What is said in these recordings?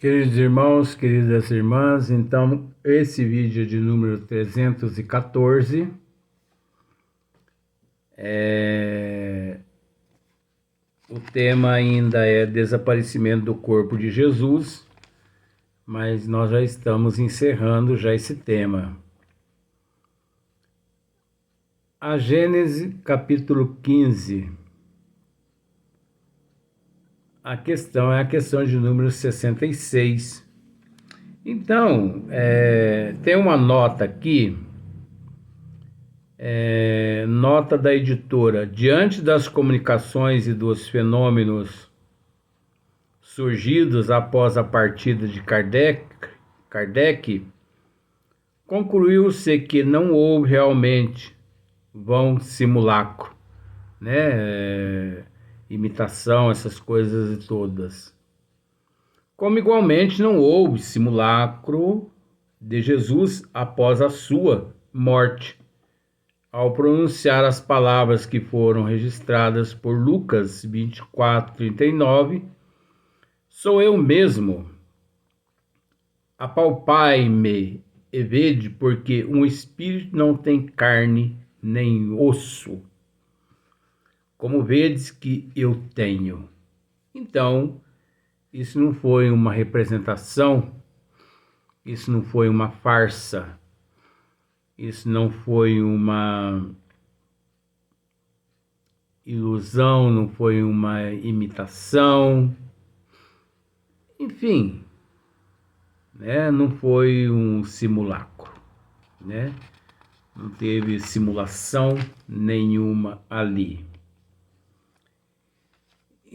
Queridos irmãos, queridas irmãs, então esse vídeo de número 314 o tema ainda é desaparecimento do corpo de Jesus, mas nós já estamos encerrando já esse tema. A Gênesis capítulo 15, a questão é a questão de número 66. Então, tem uma nota aqui, nota da editora. Diante das comunicações e dos fenômenos surgidos após a partida de Kardec, concluiu-se que não houve realmente vão simulacro, né? Imitação, essas coisas todas. Como igualmente não houve simulacro de Jesus após a sua morte, ao pronunciar as palavras que foram registradas por Lucas 24:39, sou eu mesmo, apalpai-me e vede, porque um espírito não tem carne nem osso, como vedes que eu tenho. Então, isso não foi uma representação, isso não foi uma farsa, isso não foi uma ilusão, não foi uma imitação, enfim, né? Não foi um simulacro, né? Não teve simulação nenhuma ali.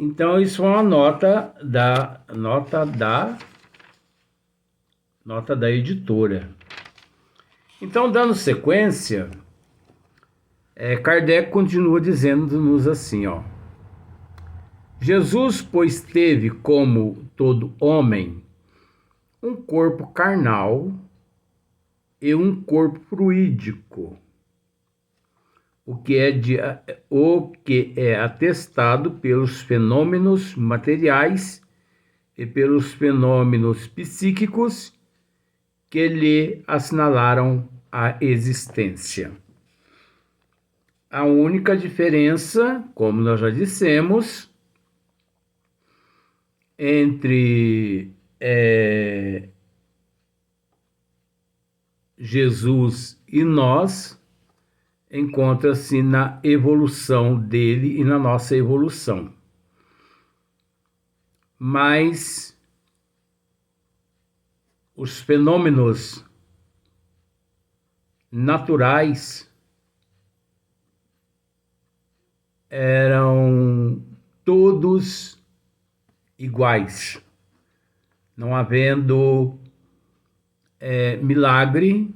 Então isso é uma nota da editora. Então, dando sequência, Kardec continua dizendo-nos assim, ó: Jesus, pois teve como todo homem um corpo carnal e um corpo fluídico, o que é atestado pelos fenômenos materiais e pelos fenômenos psíquicos que lhe assinalaram a existência. A única diferença, como nós já dissemos, entre Jesus e nós encontra-se na evolução dele e na nossa evolução. Mas os fenômenos naturais eram todos iguais, não havendo milagre,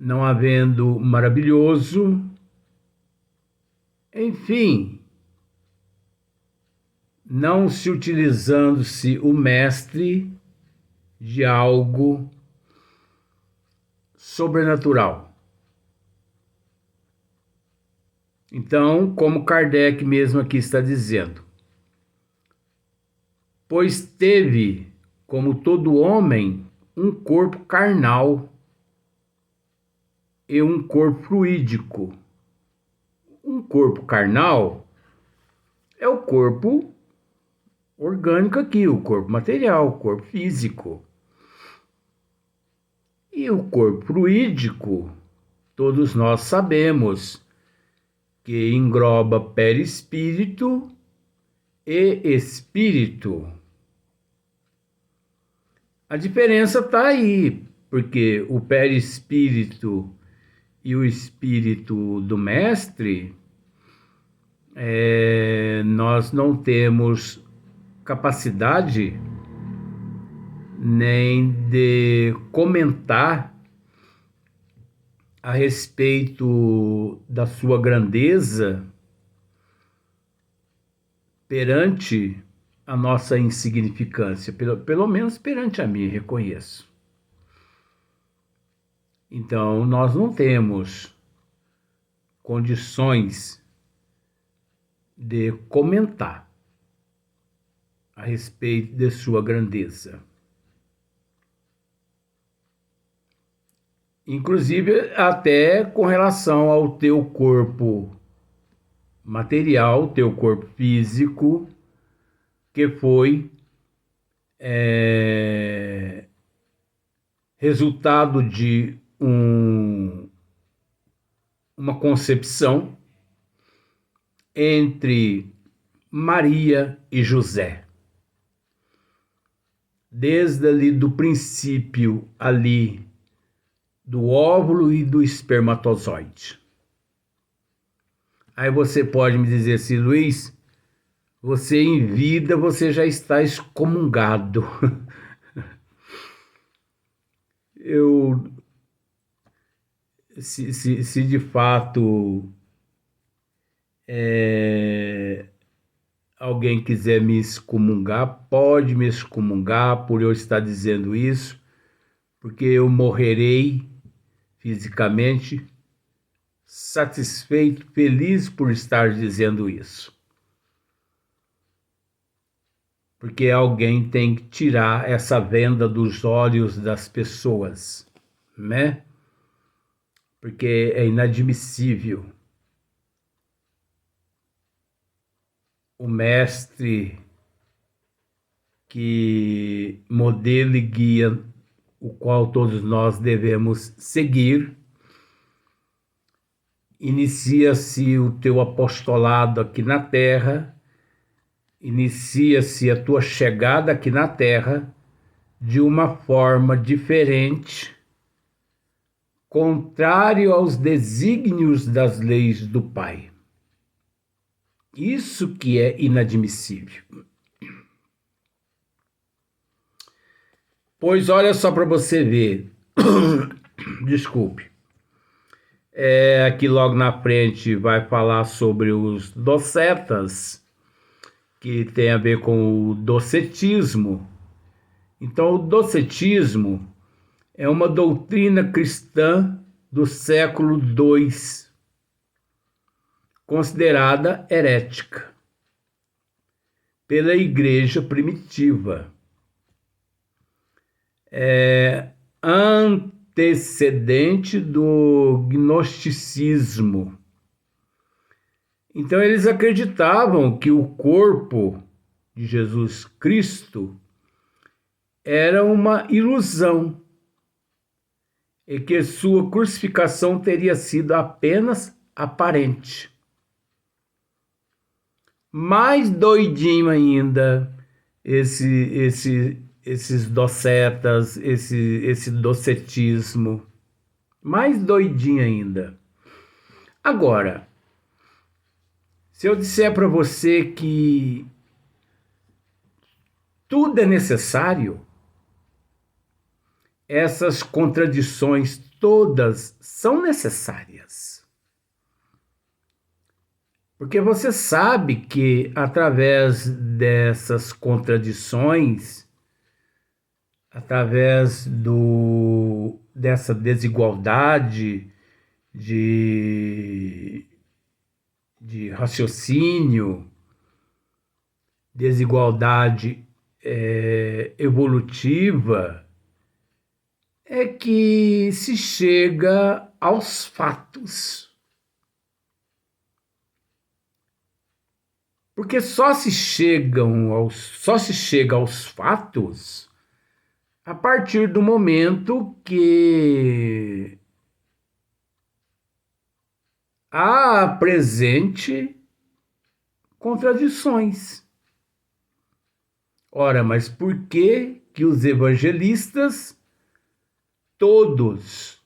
não havendo maravilhoso, enfim, não se utilizando-se o mestre de algo sobrenatural. Então, como Kardec mesmo aqui está dizendo, pois teve, como todo homem, um corpo carnal e um corpo fluídico. Um corpo carnal é o corpo orgânico aqui, o corpo material, o corpo físico. E o corpo fluídico, todos nós sabemos que engloba perispírito e espírito. A diferença está aí, porque o perispírito e o espírito do mestre, nós não temos capacidade nem de comentar a respeito da sua grandeza perante a nossa insignificância, pelo menos perante a mim, reconheço. Então, nós não temos condições de comentar a respeito de sua grandeza. Inclusive até com relação ao teu corpo material, teu corpo físico, que foi resultado de uma concepção entre Maria e José. Desde ali do princípio ali do óvulo e do espermatozoide. Aí você pode me dizer assim, Luiz, você em vida você já está excomungado. Se de fato alguém quiser me excomungar, pode me excomungar por eu estar dizendo isso, porque eu morrerei fisicamente satisfeito, feliz por estar dizendo isso. Porque alguém tem que tirar essa venda dos olhos das pessoas, né? Porque é inadmissível o mestre que modelo e guia o qual todos nós devemos seguir. Inicia-se o teu apostolado aqui na terra, inicia-se a tua chegada aqui na terra de uma forma diferente, contrário aos desígnios das leis do Pai. Isso que é inadmissível. Pois olha só para você ver, desculpe, aqui logo na frente vai falar sobre os docetas, que tem a ver com o docetismo. Então, o docetismo é uma doutrina cristã do século II, considerada herética pela igreja primitiva. Antecedente do gnosticismo. Então eles acreditavam que o corpo de Jesus Cristo era uma ilusão e que sua crucificação teria sido apenas aparente. Mais doidinho ainda esses docetas, esse docetismo, mais doidinho ainda. Agora, se eu disser para você que tudo é necessário, essas contradições todas são necessárias. Porque você sabe que através dessas contradições, através dessa desigualdade de raciocínio, desigualdade evolutiva, é que se chega aos fatos. Porque só se chega aos fatos a partir do momento que há presente contradições. Ora, mas por que os evangelistas todos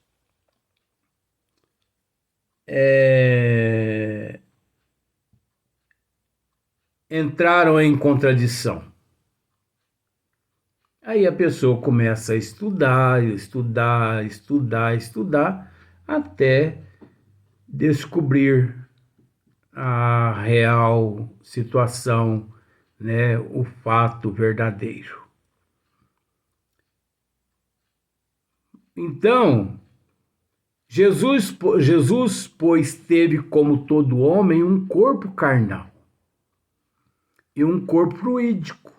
entraram em contradição? Aí a pessoa começa a estudar, até descobrir a real situação, né, o fato verdadeiro. Então, Jesus, pois, teve como todo homem um corpo carnal e um corpo fluídico.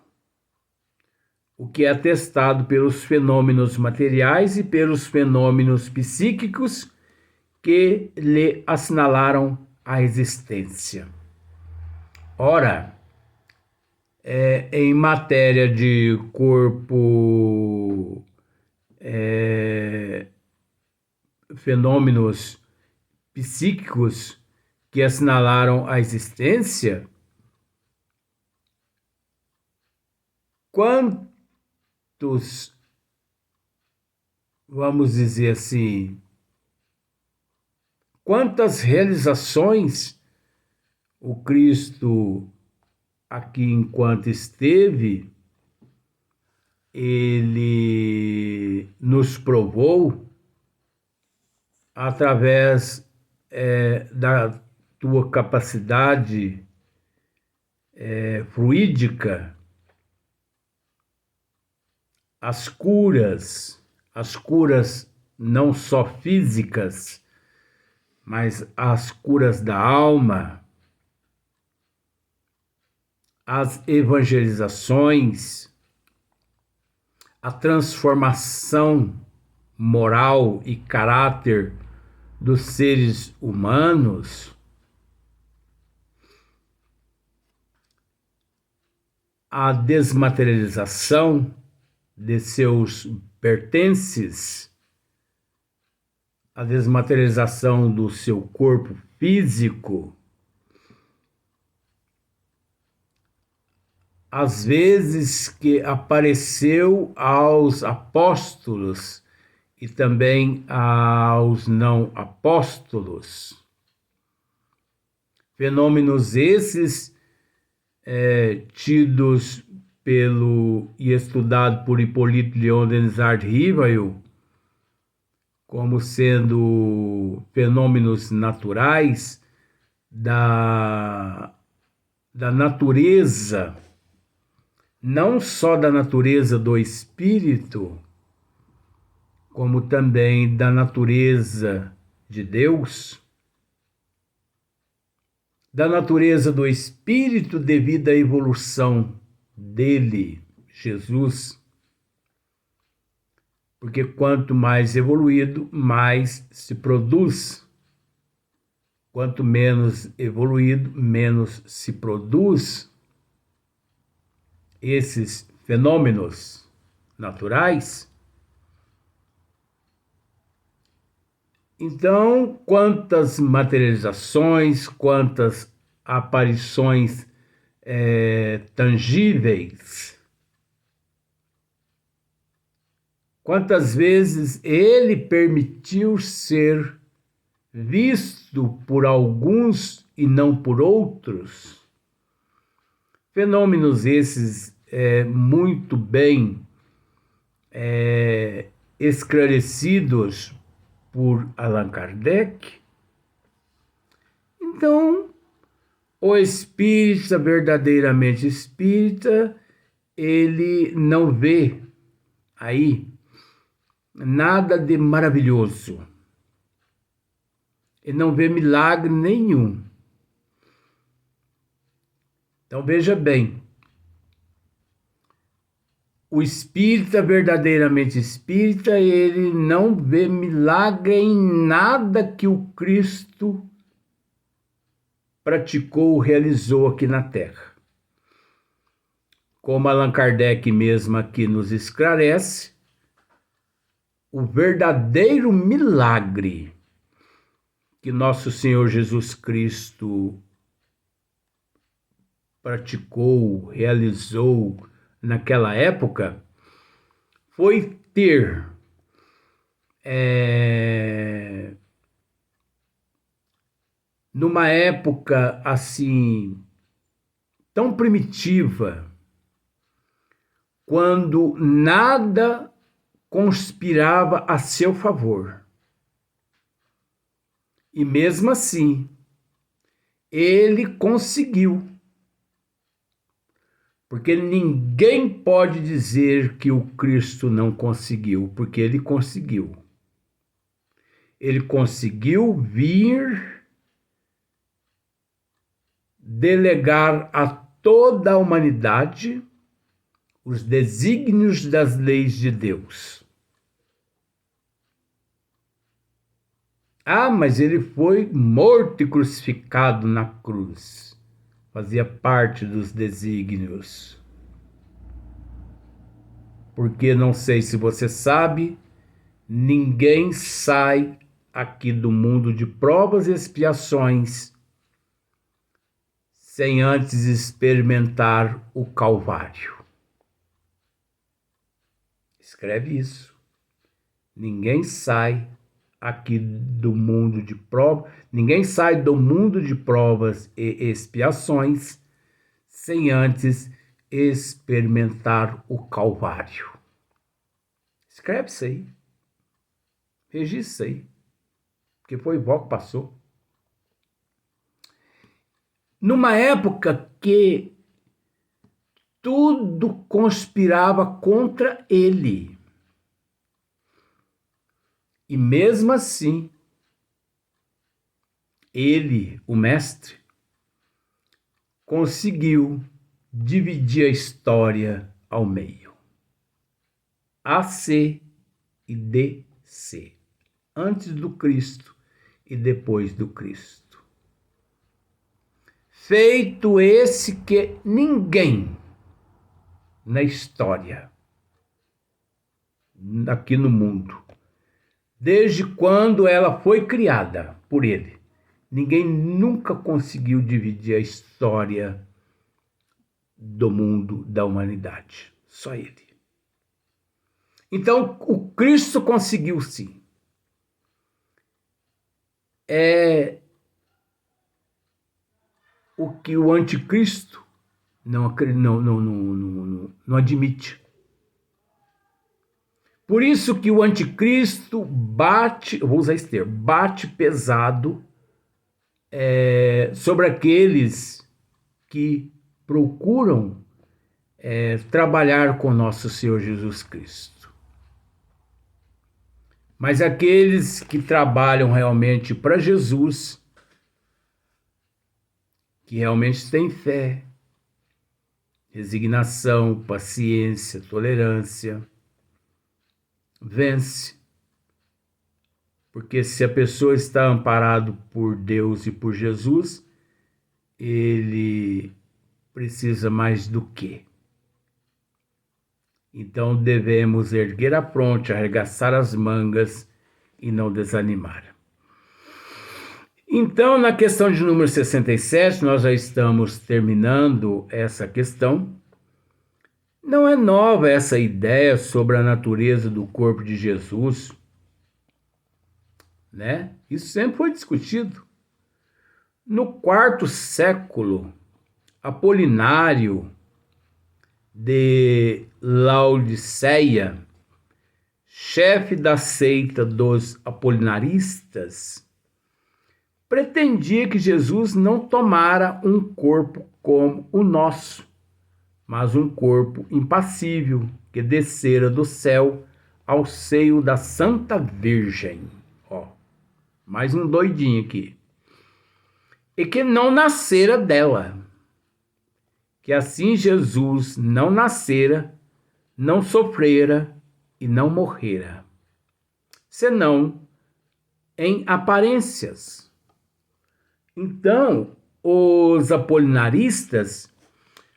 o que é atestado pelos fenômenos materiais e pelos fenômenos psíquicos que lhe assinalaram a existência. Ora, em matéria de corpo, fenômenos psíquicos que assinalaram a existência, quantos, vamos dizer assim, quantas realizações o Cristo aqui enquanto esteve, ele nos provou através da tua capacidade fluídica, as curas não só físicas, mas as curas da alma, as evangelizações, a transformação moral e caráter dos seres humanos, a desmaterialização de seus pertences, a desmaterialização do seu corpo físico, às vezes que apareceu aos apóstolos e também aos não apóstolos. Fenômenos esses tidos pelo e estudado por Hipólito Léon Denisard Rivail como sendo fenômenos naturais da natureza, não só da natureza do espírito, como também da natureza de Deus, da natureza do espírito devido à evolução dele, Jesus. Porque quanto mais evoluído, mais se produz. Quanto menos evoluído, menos se produz. Esses fenômenos naturais. Então, quantas materializações, quantas aparições tangíveis, quantas vezes ele permitiu ser visto por alguns e não por outros. Fenômenos esses muito bem esclarecidos por Allan Kardec. Então, o espírita, verdadeiramente espírita, ele não vê aí nada de maravilhoso. Ele não vê milagre nenhum. Então, veja bem, o espírita, verdadeiramente espírita, ele não vê milagre em nada que o Cristo praticou, realizou aqui na Terra. Como Allan Kardec mesmo aqui nos esclarece, o verdadeiro milagre que nosso Senhor Jesus Cristo praticou, realizou naquela época, foi ter numa época assim tão primitiva, quando nada conspirava a seu favor. E mesmo assim, ele conseguiu. Porque ninguém pode dizer que o Cristo não conseguiu, porque ele conseguiu. Ele conseguiu vir delegar a toda a humanidade os desígnios das leis de Deus. Ah, mas ele foi morto e crucificado na cruz. Fazia parte dos desígnios. Porque não sei se você sabe, ninguém sai aqui do mundo de provas e expiações sem antes experimentar o Calvário. Escreve isso. Ninguém sai aqui do mundo de provas, ninguém sai do mundo de provas e expiações sem antes experimentar o Calvário. Escreve isso aí. Registra isso aí. Porque foi vó que passou. Numa época que tudo conspirava contra ele. E mesmo assim, ele, o mestre, conseguiu dividir a história ao meio. AC e DC. Antes do Cristo e depois do Cristo. Feito esse que ninguém na história, aqui no mundo, desde quando ela foi criada por ele, ninguém nunca conseguiu dividir a história do mundo, da humanidade. Só ele. Então, o Cristo conseguiu sim. É o que o anticristo não admite. Por isso que o anticristo bate, vou usar esse termo, bate pesado sobre aqueles que procuram trabalhar com nosso Senhor Jesus Cristo. Mas aqueles que trabalham realmente para Jesus, que realmente têm fé, resignação, paciência, tolerância, vence. Porque se a pessoa está amparado por Deus e por Jesus, ele precisa mais do quê? Então devemos erguer a fronte, arregaçar as mangas e não desanimar. Então, na questão de número 67, nós já estamos terminando essa questão. Não é nova essa ideia sobre a natureza do corpo de Jesus, né? Isso sempre foi discutido. No quarto século, Apolinário de Laodiceia, chefe da seita dos apolinaristas, pretendia que Jesus não tomara um corpo como o nosso, mas um corpo impassível que descera do céu ao seio da Santa Virgem. Ó, mais um doidinho aqui. E que não nascera dela. Que assim Jesus não nascera, não sofrera e não morrera, senão em aparências. Então, os apolinaristas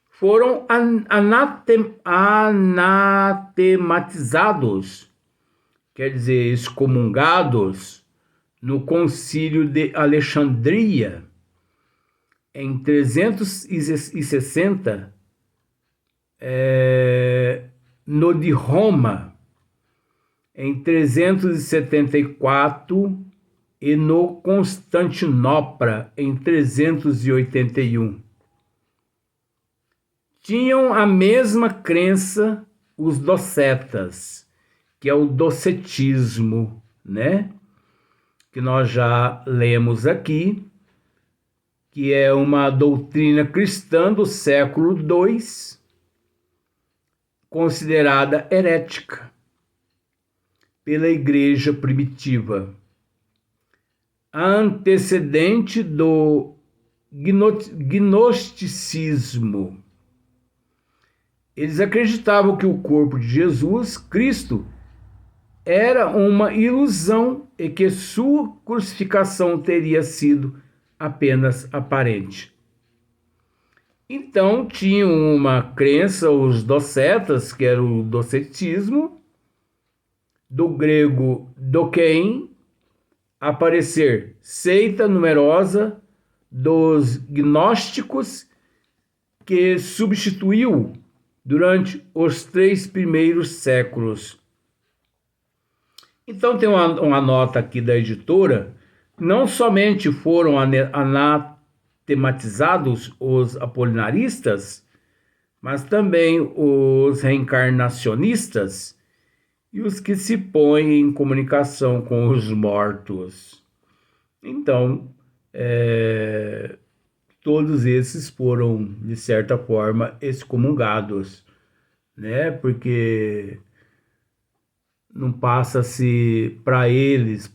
foram anatematizados, quer dizer, excomungados, no Concílio de Alexandria, em 360, no de Roma, em 374, e no Constantinopla, em 381. Tinham a mesma crença os docetas, que é o docetismo, né? Que nós já lemos aqui, que é uma doutrina cristã do século II, considerada herética pela igreja primitiva, antecedente do gnosticismo Eles acreditavam que o corpo de Jesus Cristo era uma ilusão e que sua crucificação teria sido apenas aparente. Então, tinham uma crença, os docetas, que era o docetismo, do grego dokein, aparecer, seita numerosa dos gnósticos, que substituiu durante os 3 primeiros séculos. Então, tem uma nota aqui da editora: não somente foram anatematizados os apolinaristas, mas também os reencarnacionistas e os que se põem em comunicação com os mortos. Então, todos esses foram, de certa forma, excomungados, né? Porque não passa-se para eles,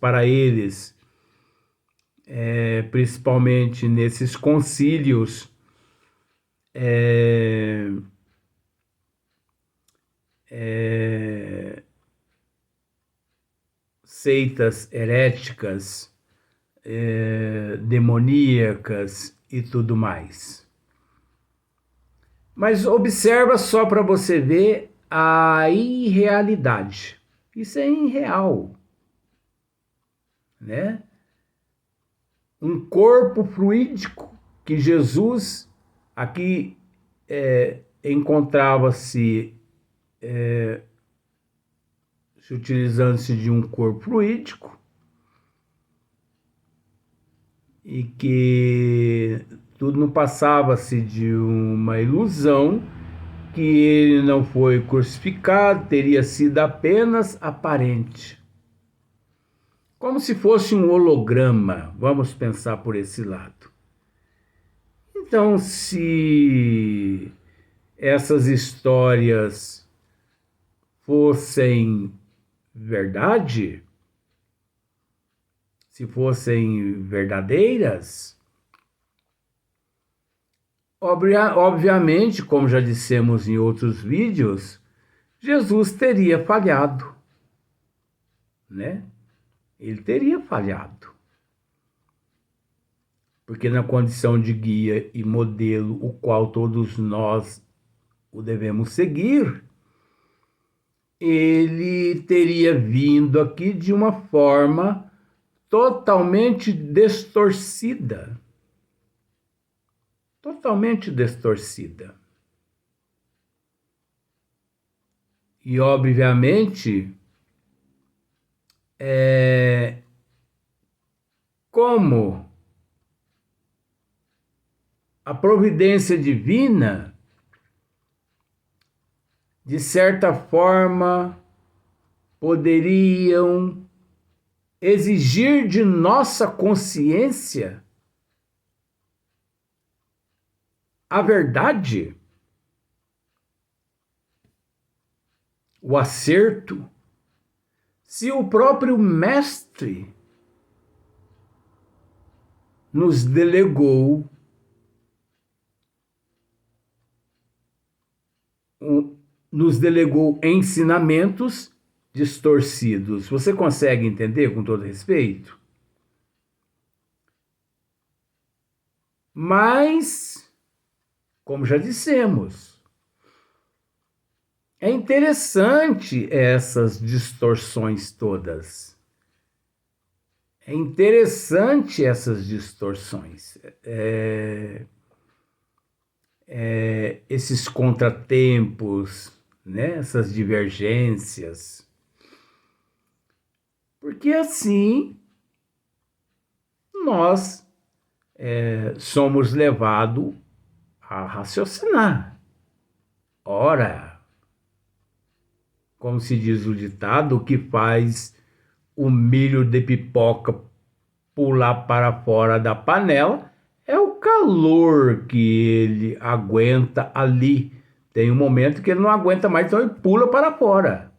principalmente nesses concílios, seitas heréticas, demoníacas e tudo mais. Mas observa só para você ver a irrealidade. Isso é irreal, né? Um corpo fluídico que Jesus aqui encontrava-se se utilizando-se de um corpo fluídico e que tudo não passava-se de uma ilusão, que ele não foi crucificado, teria sido apenas aparente. Como se fosse um holograma, vamos pensar por esse lado. Então, se essas histórias fossem verdade, se fossem verdadeiras, obviamente, como já dissemos em outros vídeos, Jesus teria falhado, né? Ele teria falhado. Porque na condição de guia e modelo, o qual todos nós o devemos seguir, ele teria vindo aqui de uma forma totalmente distorcida. Totalmente distorcida. E, obviamente, como a providência divina, de certa forma, poderiam exigir de nossa consciência a verdade, o acerto, se o próprio Mestre nos delegou ensinamentos distorcidos. Você consegue entender com todo respeito? Mas, como já dissemos, é interessante essas distorções todas. É interessante essas distorções. Esses contratempos, né? Essas divergências. Porque assim nós somos levados a raciocinar. Ora, como se diz o ditado, o que faz o milho de pipoca pular para fora da panela é o calor que ele aguenta ali. Tem um momento que ele não aguenta mais, então ele pula para fora.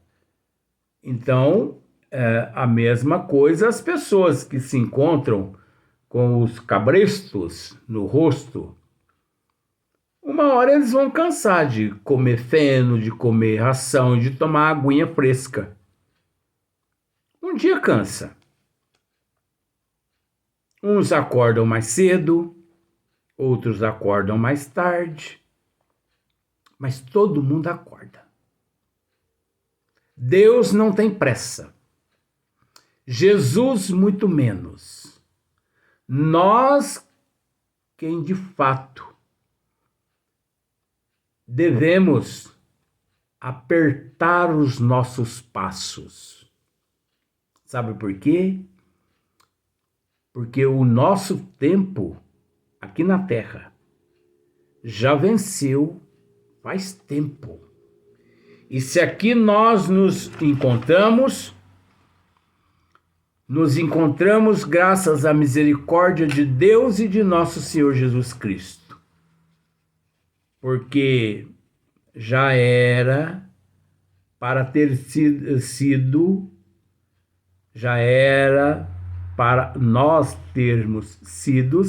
Então, a mesma coisa as pessoas que se encontram com os cabrestos no rosto. uma hora eles vão cansar de comer feno, de comer ração, de tomar aguinha fresca. Um dia cansa. Uns acordam mais cedo, outros acordam mais tarde, mas todo mundo acorda. Deus não tem pressa. Jesus, muito menos. Nós, quem de fato devemos apertar os nossos passos. Sabe por quê? Porque o nosso tempo aqui na Terra já venceu faz tempo. E se aqui nós nos encontramos graças à misericórdia de Deus e de nosso Senhor Jesus Cristo. Porque já era para ter sido, já era para nós termos sido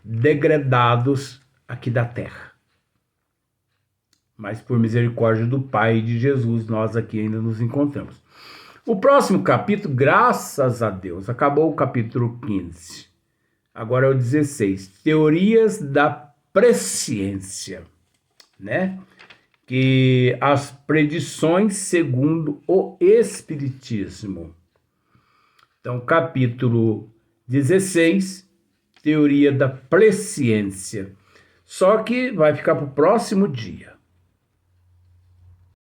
degradados aqui da terra. Mas por misericórdia do Pai e de Jesus, nós aqui ainda nos encontramos. O próximo capítulo, graças a Deus, acabou o capítulo 15. Agora é o 16. Teorias da presciência, né? Que as predições segundo o Espiritismo. Então, capítulo 16, teoria da presciência. Só que vai ficar para o próximo dia.